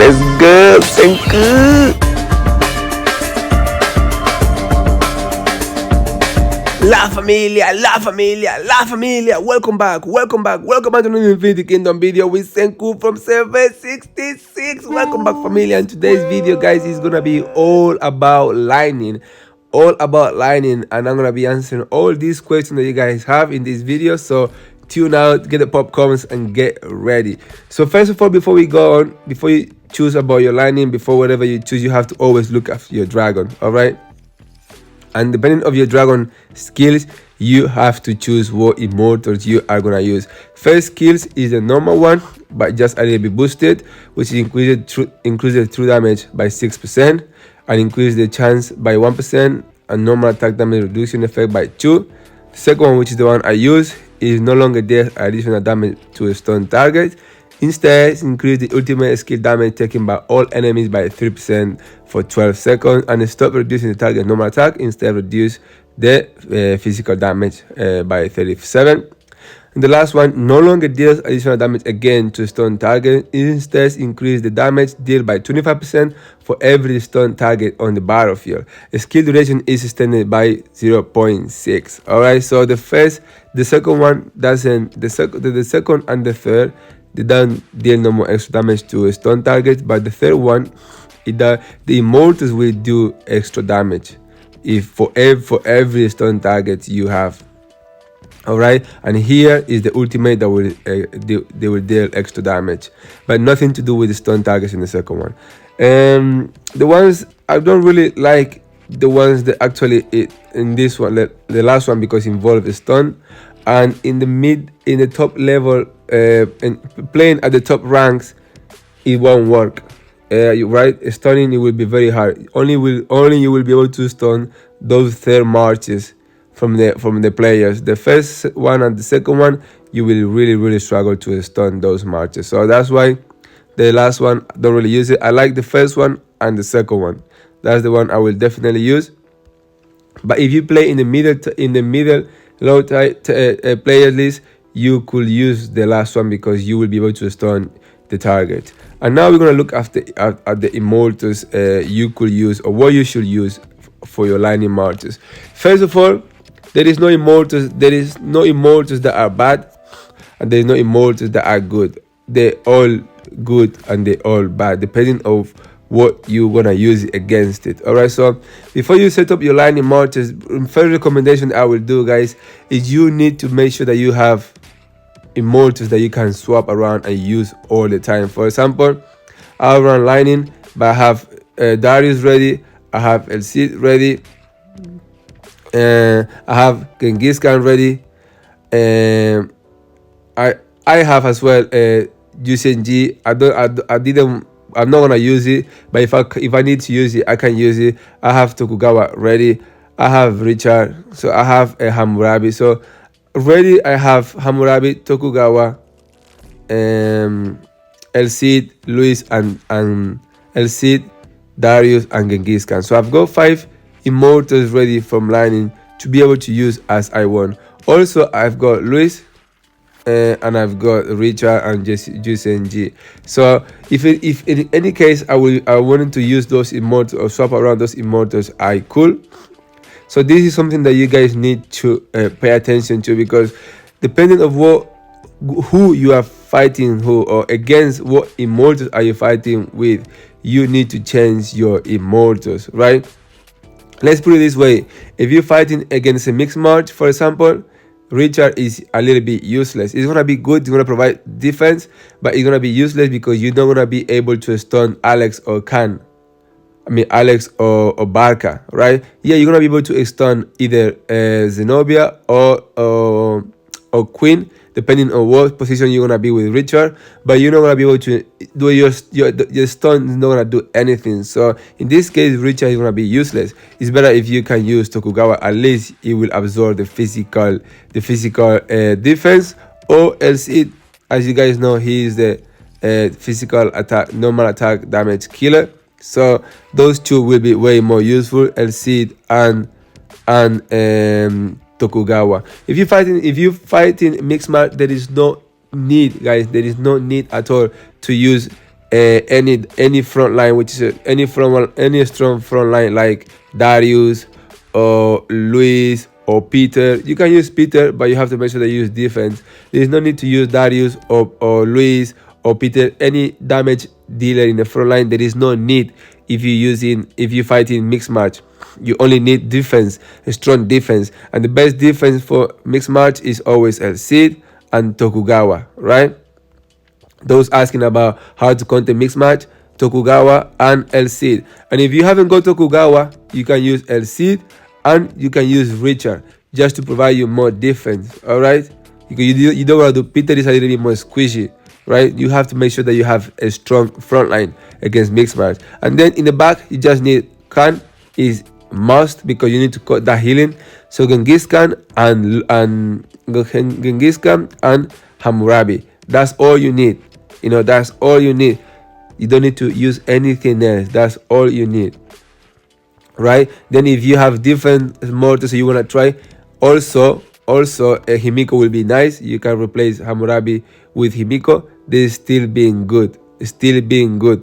Let's go, Senku! La familia, welcome back to another Infinity Kingdom video with Senku from server 66. Welcome back, familia, and today's video, guys, is gonna be all about lining, and I'm gonna be answering all these questions that you guys have in this video. So tune out, get the popcorns, and get ready. So first of all, before we go on, before you choose about your lining, before whatever you choose, you have to always look after your dragon, all right? And depending on your dragon skills, you have to choose what immortals you are gonna use. First skills is the normal one, but just a little bit boosted, which increases true damage by 6% and increases the chance by 1% and normal attack damage reduction effect by 2. The second one, which is the one I use, is no longer death additional damage to a stun target. Instead, increase the ultimate skill damage taken by all enemies by 3% for 12 seconds, and stop reducing the target normal attack. Instead, reduce the physical damage by 37. And the last one, no longer deals additional damage again to stun target. Instead, increase the damage dealt by 25% for every stun target on the battlefield. The skill duration is extended by 0.6. Alright, so the second one doesn't, the second and the third, they don't deal no more extra damage to a stun target, but the third one, the immortals will do extra damage if for every stun target you have. All right, and here is the ultimate that will they will deal extra damage, but nothing to do with the stun targets in the second one. The ones I don't really like, the ones that actually in this one, the last one, because involve a stun, and in the top level, and playing at the top ranks, it won't work. You right, stunning, it will be very hard. Only you will be able to stun those third marches from the players. The first one and the second one, you will really struggle to stun those marches. So that's why the last one, I don't really use it. I like the first one and the second one. That's the one I will definitely use. But if you play in the middle low player list, you could use the last one because you will be able to stun the target. And now we're going to look at the immortals you could use, or what you should use for your lining marches. First of all, there is no immortals that are bad, and there is no immortals that are good. They're all good and they're all bad, depending on what you're gonna use against it. All right, so before you set up your lining marches, first recommendation I will do, guys, is you need to make sure that you have immortals that you can swap around and use all the time. For example, I'll run lining, but I have Darius ready, I have El Cid ready, I have Genghis Khan ready, I have as well G. I'm not gonna use it, but if I need to use it, I can use it. I have Tokugawa ready, I have Richard, so I have Hammurabi. So ready, I have Hammurabi, Tokugawa, El Cid, Luis, and El Cid, Darius, and Genghis Khan. So I've got 5 immortals ready from lining to be able to use as I want. Also, I've got Luis, and I've got Richard and G. So if in any case I wanted to use those immortals or swap around those immortals, I could. So this is something that you guys need to pay attention to, because depending on who you are fighting, or against what immortals are you fighting with, you need to change your immortals, right? Let's put it this way: if you're fighting against a mixed march, for example, Richard is a little bit useless. It's gonna be good, it's gonna provide defense, but it's gonna be useless because you're not gonna be able to stun Alex or Alex or Barca, right? Yeah, you're gonna be able to stun either Zenobia or Queen, depending on what position you're gonna be with Richard, but you're not gonna be able to do your stun is not gonna do anything. So in this case, Richard is gonna be useless. It's better if you can use Tokugawa. At least it will absorb the physical defense, or else as you guys know, he is the physical attack, normal attack damage killer. So those two will be way more useful, El Cid and Tokugawa. If you're fighting mixed match, there is no need, guys. There is no need at all to use any front line, which is any strong front line like Darius or Luis or Peter. You can use Peter, but you have to make sure that you use defense. There is no need to use Darius or Luis or Peter, any damage dealer in the front line. There is no need if you fight in mixed match. You only need defense, a strong defense, and the best defense for mixed match is always El Cid and Tokugawa, right? Those asking about how to counter mixed match, Tokugawa and El Cid. And if you haven't got Tokugawa, you can use El Cid and you can use Richard just to provide you more defense. All right, you don't want to do Peter is a little bit more squishy, right? You have to make sure that you have a strong front line against mixed match. And then in the back, you just need Khan is must, because you need to cut that healing. So Genghis Khan and Hammurabi. That's all you need. That's all you need. You don't need to use anything else. That's all you need, right? Then if you have different mortars you want to try, also Himiko will be nice. You can replace Hammurabi with Himiko. They're still being good,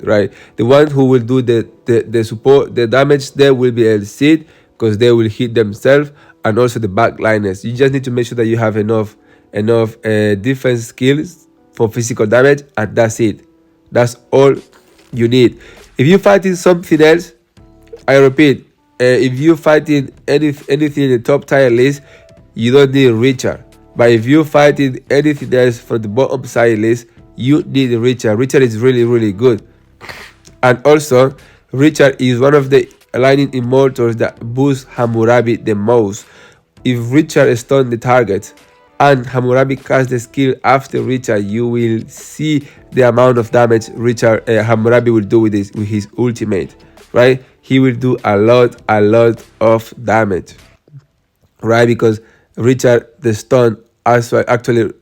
right? The one who will do the support, the damage there will be El Cid, because they will hit themselves, and also the backliners. You just need to make sure that you have enough defense skills for physical damage, and that's it. That's all you need. If you're fighting something else, I repeat, if you're fighting anything in the top tier list, you don't need Richard. But if you're fighting anything else from the bottom side list, you need Richard. Richard is really good. And also, Richard is one of the aligning immortals that boosts Hammurabi the most. If Richard stuns the target and Hammurabi casts the skill after Richard, you will see the amount of damage Hammurabi will do with his ultimate, right? He will do a lot of damage, right? Because Richard the stun actually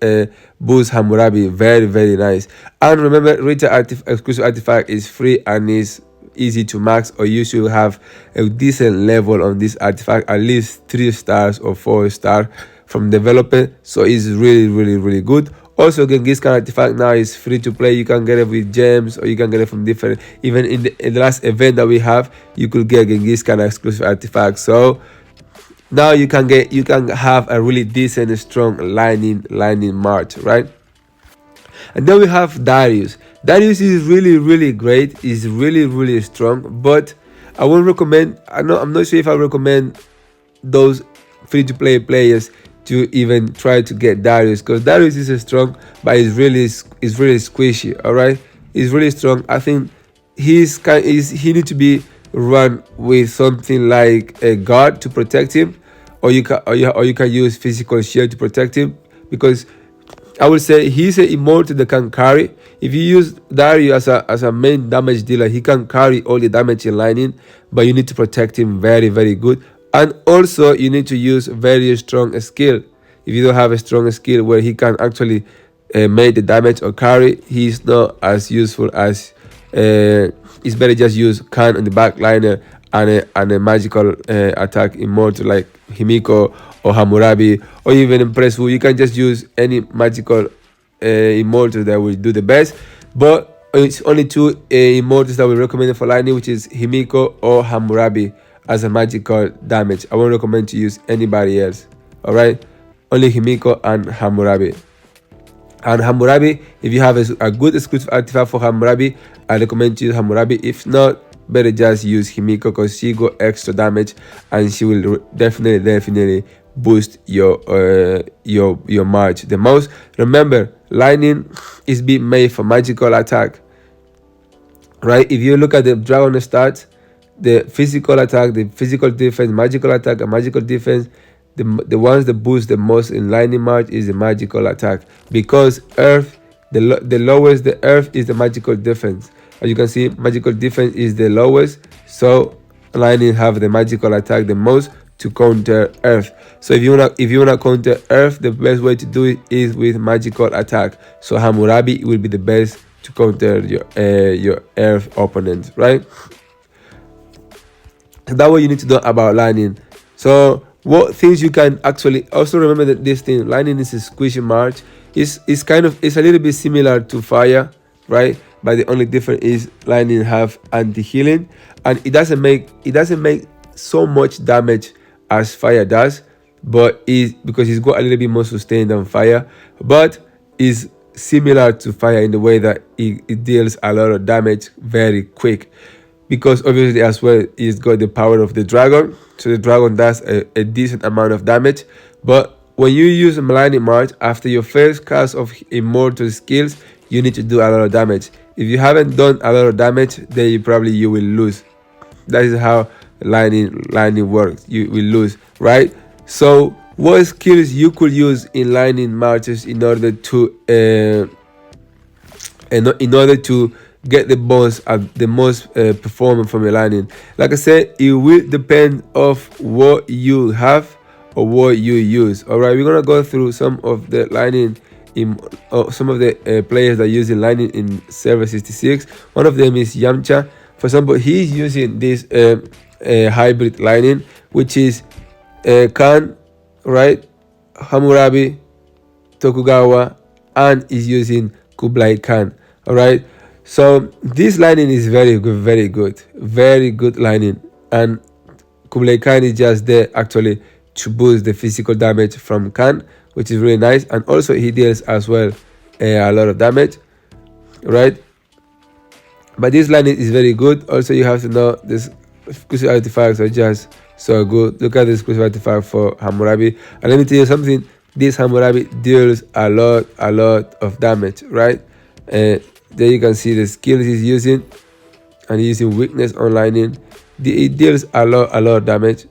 boosts Hammurabi very nice. And remember, Richard exclusive artifact is free and is easy to max, or you should have a decent level on this artifact, at least 3 stars or 4 stars from developer. So it's really good. Also, Genghis Khan artifact now is free to play. You can get it with gems, or you can get it from different, even in the last event that we have, you could get Genghis Khan exclusive artifact. So now you can have a really decent strong lightning march, right? And then we have Darius. Darius is really great. He's really strong, but I won't recommend, I'm not sure if I recommend those free to play players to even try to get Darius, because Darius is strong, but he's really squishy. All right, he's really strong. I think he needs to be run with something like a guard to protect him, or you can use physical shield to protect him, because I would say he's an immortal that can carry. If you use Darius as a main damage dealer, he can carry all the damage in lining, but you need to protect him very good. And also you need to use very strong skill. If you don't have a strong skill where he can actually make the damage or carry, he's not as useful as it's better just use Khan on the backliner and a magical attack immortal like Himiko or Hammurabi, or even Impressful. You can just use any magical immortal that will do the best, but it's only 2 immortals that we recommend for lightning, which is Himiko or Hammurabi as a magical damage. I won't recommend to use anybody else. All right, only Himiko and Hammurabi. And Hammurabi, if you have a good exclusive artifact for Hammurabi, I recommend to use Hammurabi. If not, better just use Himiko, because she got extra damage and she will definitely boost your march the most. Remember, lightning is being made for magical attack, right? If you look at the dragon stats, the physical attack, the physical defense, magical attack, and magical defense, the ones that boost the most in lightning march is the magical attack, because earth, the lowest the earth is the magical defense. As you can see, magical defense is the lowest, so lightning have the magical attack the most to counter earth. So if you wanna counter earth, the best way to do it is with magical attack. So Hammurabi will be the best to counter your earth opponent, right? That's what you need to know about lightning. So what things you can actually also remember, that this thing, lightning is a squishy march. It's a little bit similar to fire, right? but the only difference is lightning have anti-healing, and it doesn't make so much damage as fire does, but is because it's got a little bit more sustain than fire, but is similar to fire in the way that it deals a lot of damage very quick, because obviously as well it's got the power of the dragon, so the dragon does a decent amount of damage. But when you use Lightning March after your first cast of Immortal skills, you need to do a lot of damage. If you haven't done a lot of damage, then you will lose. That is how lightning works. You will lose, right? So what skills you could use in lightning marches in order to get the most performance from your lightning? Like I said, it will depend of what you have or what you use. All right, we're gonna go through some of the lightning some of the players that are using lightning in server 66. One of them is Yamcha. For example, he's using this hybrid lightning, which is Khan, right, Hammurabi, Tokugawa, and is using Kublai Khan. All right, so this lightning is very good lightning, and Kublai Khan is just there actually to boost the physical damage from Khan, which is really nice, and also he deals as well a lot of damage, right? But this lightning is very good. Also, you have to know this exclusive artifacts are just so good. Look at this exclusive artifact for Hammurabi, and let me tell you something, this Hammurabi deals a lot of damage, right? There you can see the skills he's using, and he's using weakness on lightning. It deals a lot of damage,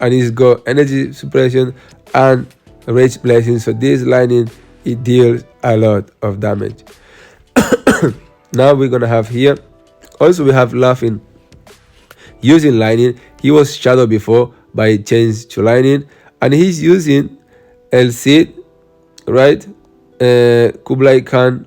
and he's got energy suppression and rage blessing. So this lightning, it deals a lot of damage. Now we're gonna have here also we have Laughing using lightning. He was shadow before, but he changed to lightning, and he's using El Cid, right, Kublai Khan,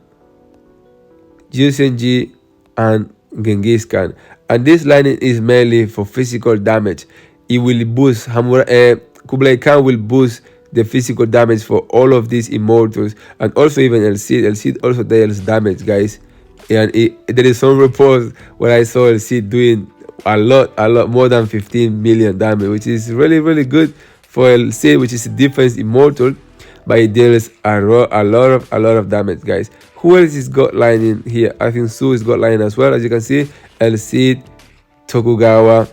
G, and Genghis Khan. And this lightning is mainly for physical damage. It will boost Kublai Khan will boost the physical damage for all of these immortals, and also even El Cid. El Cid also deals damage, guys. And there is some reports where I saw El Cid doing a lot more than 15 million damage, which is really good for El Cid, which is a defense immortal, but it deals a lot of damage, guys. Who else has got lightning here? I think Su has got lightning as well. As you can see, El Cid, Tokugawa,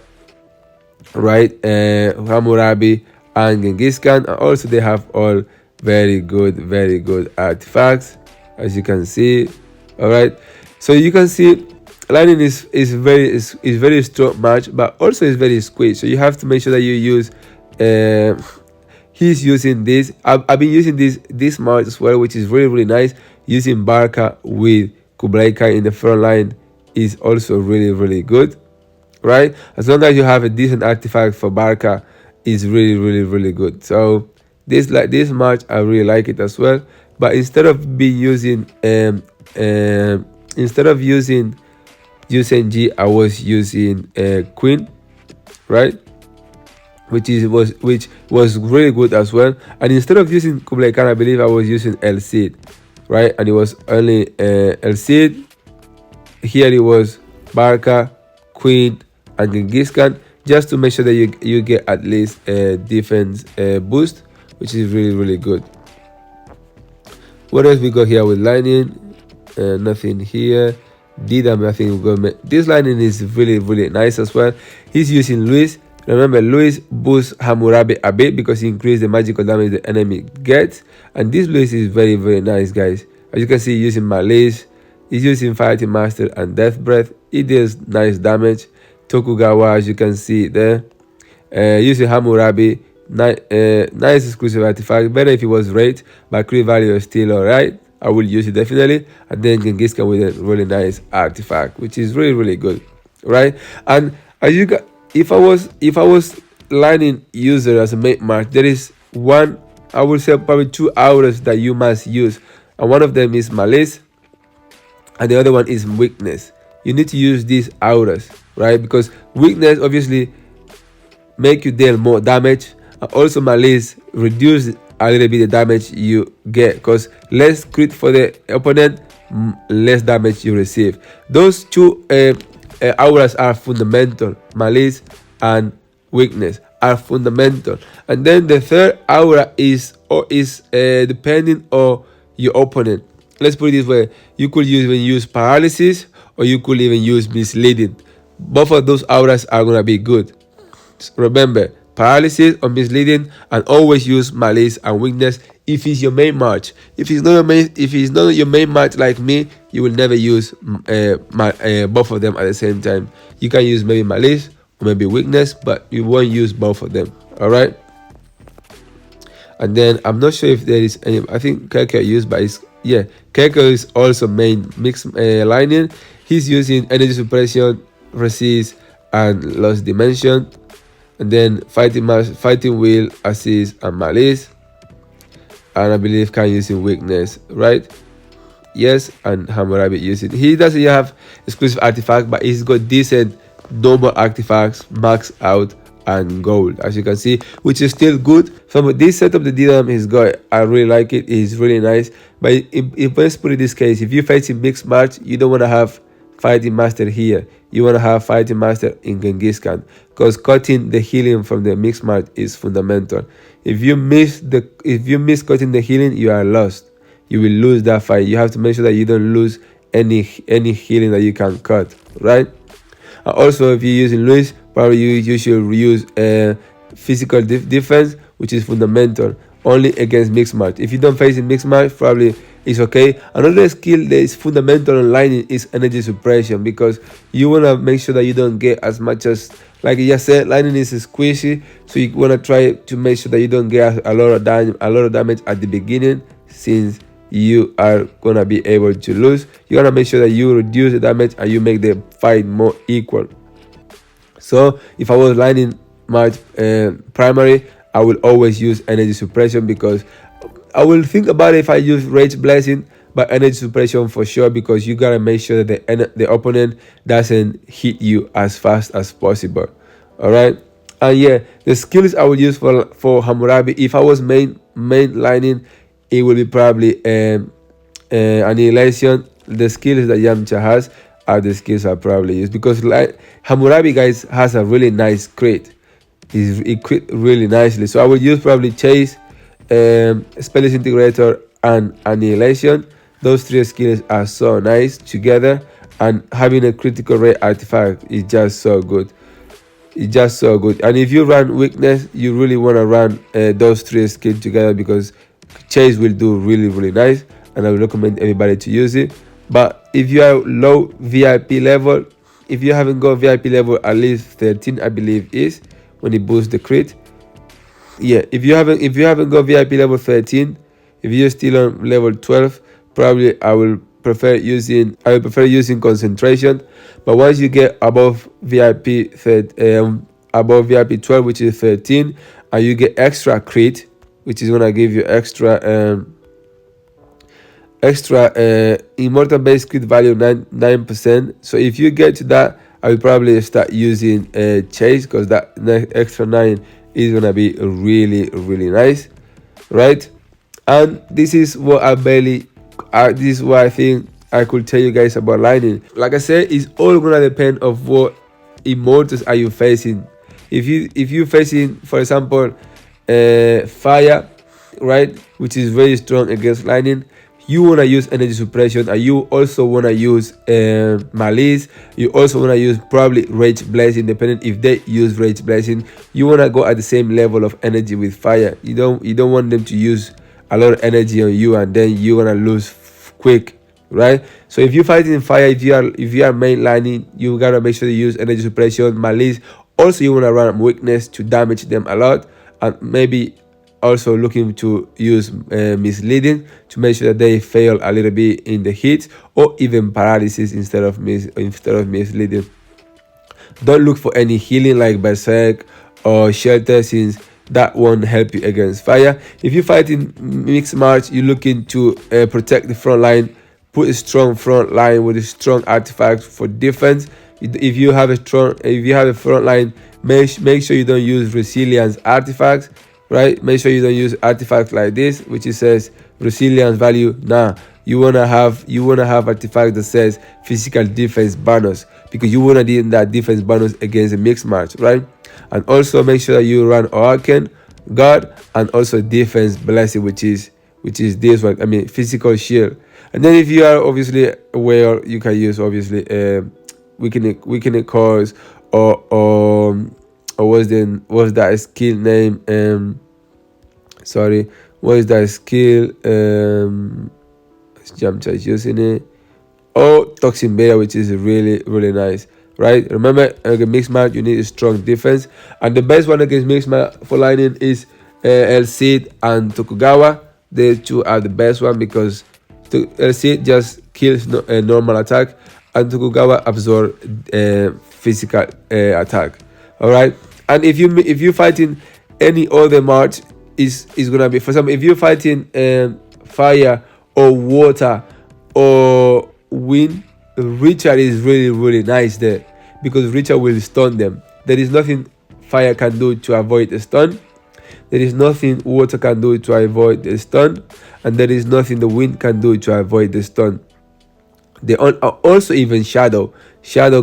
right, Hammurabi, and Genghis Khan. And also they have all very good artifacts, as you can see. All right, so you can see lightning is very strong match, but also is very squishy. So you have to make sure that you use he's using this. I've been using this match as well, which is really nice. Using Barca with Kublai Khan in the front line is also really good, right? As long as you have a decent artifact for Barca, is really good. So this match I really like it as well. But instead of using G, I was using Queen, right? Which was really good as well. And instead of using Kublai Khan, I believe I was using El Cid, right? And it was only El Cid. Here it was Barca, Queen, and Genghis Khan, just to make sure that you get at least a defense boost, which is really good. What else we got here with lightning? Nothing here. Didam, I think we got. This lightning is really nice as well. He's using Luis. Remember, Luis boosts Hammurabi a bit because he increases the magical damage the enemy gets. And this Luis is very nice, guys. As you can see, using Malice, he's using Fighting Master and Death Breath. It deals nice damage. Tokugawa, as you can see there, using Hammurabi, nice exclusive artifact. Better if it was rate, but crit value is still alright. I will use it definitely. And then Genghis Khan with a really nice artifact, which is really good, right? And as you got, if I was lightning user as a main mark, there is one, I would say probably 2 auras that you must use, and one of them is Malice, and the other one is Weakness. You need to use these auras, right? Because Weakness obviously make you deal more damage, and also Malice reduce a little bit the damage you get, because less crit for the opponent, less damage you receive. Those two auras are fundamental. Malice and weakness are fundamental, and then the third aura is depending on your opponent. Let's put it this way: you could even use paralysis, or you could even use misleading. Both of those auras are gonna be good. Remember, paralysis or misleading, and always use malice and weakness if it's your main match. If it's not your main match like me, you will never use both of them at the same time. You can use maybe malice or maybe weakness, but you won't use both of them. All right. And then I'm not sure if there is any. I think Keiko used, but Keiko is also main mixed lining. He's using energy suppression, resist, and lost dimension. And then fighting will, assist, and malice, and I believe can using weakness, right? Yes, and Hammurabi using. He doesn't have exclusive artifacts, but he's got decent normal artifacts, max out, and gold, as you can see, which is still good. So this set of the DRAM he's got, I really like it. It's really nice. But if let's put it this case, if you're fighting mixed match, you don't want to have fighting master here. You want to have fighting master in Genghis Khan, because cutting the healing from the mixed match is fundamental. If you miss cutting the healing, you are lost. You will lose that fight. You have to make sure that you don't lose any healing that you can cut, right? And also, if you're using Luis, probably you should use physical defense, which is fundamental only against mixed match. If you don't face in mixed match, probably it's okay. Another skill that is fundamental on lining is energy suppression, because you want to make sure that you don't get as much as, like I just said, lining is squishy, so you want to try to make sure that you don't get a lot of damage at the beginning, since you are gonna be able to lose. You gotta make sure that you reduce the damage and you make the fight more equal. So if I was lining match primary, I will always use energy suppression, because I will think about it if I use rage blessing, but energy suppression for sure, because you gotta make sure that the opponent doesn't hit you as fast as possible. All right. And yeah, the skills I would use for Hammurabi, if I was main lining, it will be probably annihilation. The skills that Yamcha has are the skills I probably use, because like Hammurabi, guys, has a really nice crit. He crit really nicely, so I will use probably chase, spell disintegrator, and annihilation. Those three skills are so nice together, and having a critical rate artifact is just so good. It's just so good. And if you run weakness, you really want to run those three skills together, because chase will do really nice, and I would recommend everybody to use it. But if you are low VIP level, if you haven't got VIP level at least 13, I believe is when it boosts the crit. Yeah, if you haven't got VIP level 13, if you're still on level 12, probably I will prefer using concentration. But once you get above VIP 12, which is 13, and you get extra crit, which is gonna give you extra immortal base crit value 9%. So if you get to that, I will probably start using chase, because that extra 9 is gonna be really nice, right? And this is what this is what I think I could tell you guys about lining. Like I said, it's all gonna depend of what immortals are you facing. If you facing, for example, fire, right, which is very strong against lightning, you want to use energy suppression, and you also want to use malice. You also want to use probably rage blessing, depending if they use rage blessing. You want to go at the same level of energy with fire. You don't want them to use a lot of energy on you, and then you want to lose quick, right? So if you're fighting fire, if you are mainlining, you gotta make sure you use energy suppression, malice. Also, you want to run weakness to damage them a lot, and maybe also looking to use misleading to make sure that they fail a little bit in the hit, or even paralysis instead of misleading. Don't look for any healing like berserk or shelter, since that won't help you against fire. If you fight in mixed match, you're looking to protect the front line, put a strong front line with a strong artifact for defense. If you have a front line, make sure you don't use resilience artifacts, right? Make sure you don't use artifacts like this, which it says resilience value. Nah, you wanna have artifact that says physical defense bonus, because you wanna need that defense bonus against a mixed match, right? And also make sure that you run Awaken, guard, and also defense blessing, which is this one. I mean, physical shield. And then if you are obviously aware, you can use obviously weakening cores, or what's that skill name? Sorry, what is that skill? Jump charge using it. Oh, toxin beta, which is really nice, right? Remember, against mixed match you need a strong defense, and the best one against mixed match for lightning is El Cid and Tokugawa. They two are the best one, because El Cid just kills a normal attack, and Tokugawa absorb physical attack. All right, and if you fighting any other match, is gonna be, for example, if you're fighting fire or water or wind, Richard is really nice there, because Richard will stun them. There is nothing fire can do to avoid the stun, there is nothing water can do to avoid the stun, and there is nothing the wind can do to avoid the stun. They also even Shadow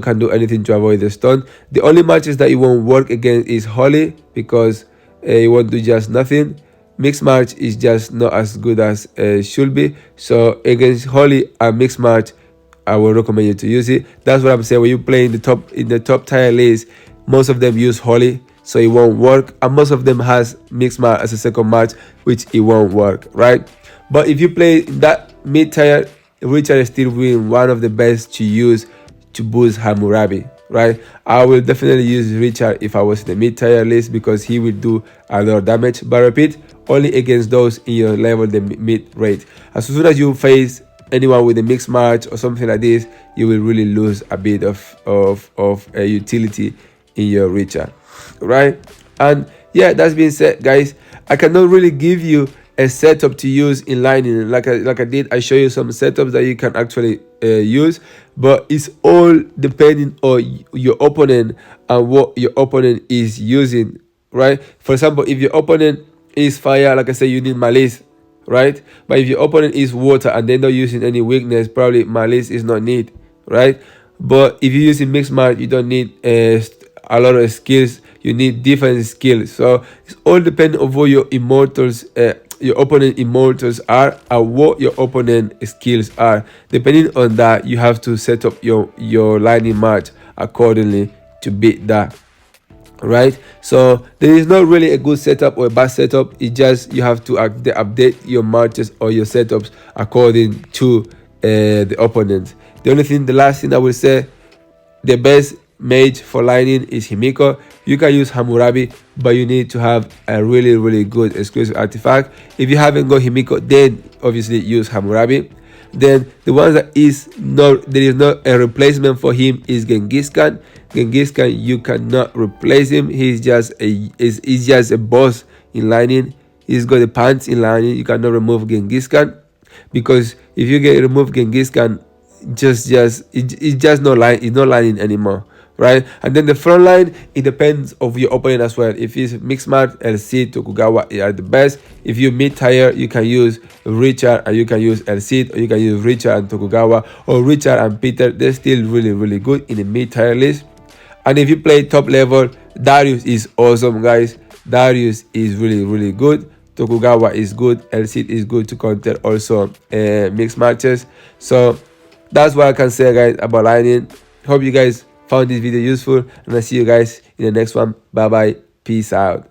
can do anything to avoid the stun. The only matches that it won't work against is Holly, because it won't do just nothing. Mixed match is just not as good as should be. So against Holly and mixed match, I will recommend you to use it. That's what I'm saying. When you play in the top tier list, most of them use Holly, so it won't work, and most of them has mixed match as a second match, which it won't work, right? But if you play in that mid tier, Richard is still one of the best to use to boost Hammurabi, right? I will definitely use Richard if I was in the mid tier list, because he will do a lot of damage. But repeat, only against those in your level, the mid rate. As soon as you face anyone with a mixed match or something like this, you will really lose a bit of utility in your Richard, right? And yeah, that's being said, guys, I cannot really give you a setup to use in lightning. Like I did, I show you some setups that you can actually use, but it's all depending on your opponent and what your opponent is using, right? For example, if your opponent is fire, like I said, you need malice, right? But if your opponent is water and they're not using any weakness, probably malice is not need, right? But if you're using mixed match, you don't need a lot of skills, you need different skills. So it's all depending on what your your opponent immortals are, and what your opponent skills are. Depending on that, you have to set up your lightning match accordingly to beat that, right? So there is not really a good setup or a bad setup. It just, you have to update your matches or your setups according to the opponent. The last thing I will say, the best mage for lightning is Himiko. You can use Hammurabi, but you need to have a really good exclusive artifact. If you haven't got Himiko, then obviously use Hammurabi. Then the ones that there is not a replacement for him is Genghis Khan. Genghis Khan, you cannot replace him. He's just a boss in lightning. He's got the pants in lightning. You cannot remove Genghis Khan, because if you remove Genghis Khan, it's just not lightning anymore, right? And then the front line, it depends of your opponent as well. If it's mixed match, El Cid, Tokugawa are the best. If you mid tier, you can use Richard and you can use El Cid, or you can use Richard and Tokugawa, or Richard and Peter. They're still really good in the mid tier list. And if you play top level, Darius is awesome, guys. Darius is really good. Tokugawa is good. El Cid is good to counter also mixed matches. So that's what I can say, guys, about lightning. Hope you guys found this video useful, and I'll see you guys in the next one. Bye bye, peace out.